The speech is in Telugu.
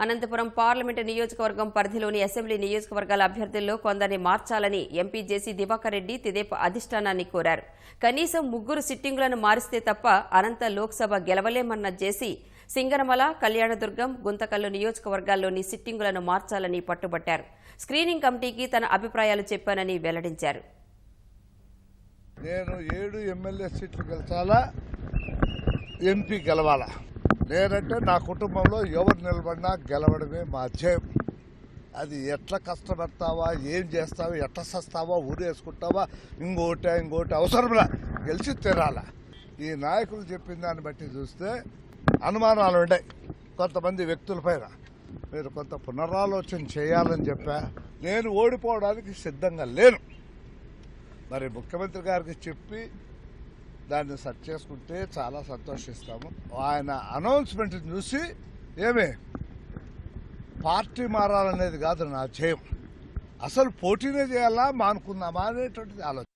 అనంతపురం పార్లమెంటు నియోజకవర్గం పరిధిలోని అసెంబ్లీ నియోజకవర్గాల అభ్యర్థుల్లో కొందరిని మార్చాలని ఎంపీ జేసీ దివాకర్ రెడ్డి తెదేపా అధిష్టానాన్ని కోరారు. కనీసం 3 సిట్టింగులను మారిస్తే తప్ప అనంత లోక్సభ గెలవలేమన్న జేసీ సింగనమల, కళ్యాణదుర్గం, గుంతకల్లు నియోజకవర్గాల్లోని సిట్టింగులను మార్చాలని పట్టుబట్టారు. స్క్రీనింగ్ కమిటీకి తన అభిప్రాయాలు చెప్పానని వెల్లడించారు. నేను 7 ఎమ్మెల్యే సీట్లు గెలిచాలా, ఎంపీ గెలవాలా, లేదంటే నా కుటుంబంలో ఎవరు నిలబడినా గెలవడమే మా ధ్యేయం. అది ఎట్లా కష్టపడతావా, ఏం చేస్తావా, ఎట్లా సస్తావా, ఊరేసుకుంటావా, ఇంకోటి అవసరంలా గెలిచి తీరాలా. ఈ నాయకులు చెప్పిన దాన్ని బట్టి చూస్తే అనుమానాలు ఉన్నాయి కొంతమంది వ్యక్తులపైన. మీరు కొంత పునరాలోచన చేయాలని చెప్పా. నేను ఓడిపోవడానికి సిద్ధంగా లేను. మరి ముఖ్యమంత్రి గారికి చెప్పి దాన్ని సెట్ చేసుకుంటే చాలా సంతోషిస్తాము. ఆయన అనౌన్స్మెంట్ చూసి పార్టీ మారాలనేది కాదు నా ధ్యేయం. అసలు పోటీనే చేయాలా మానుకుందామా అనేటువంటిది ఆలోచన.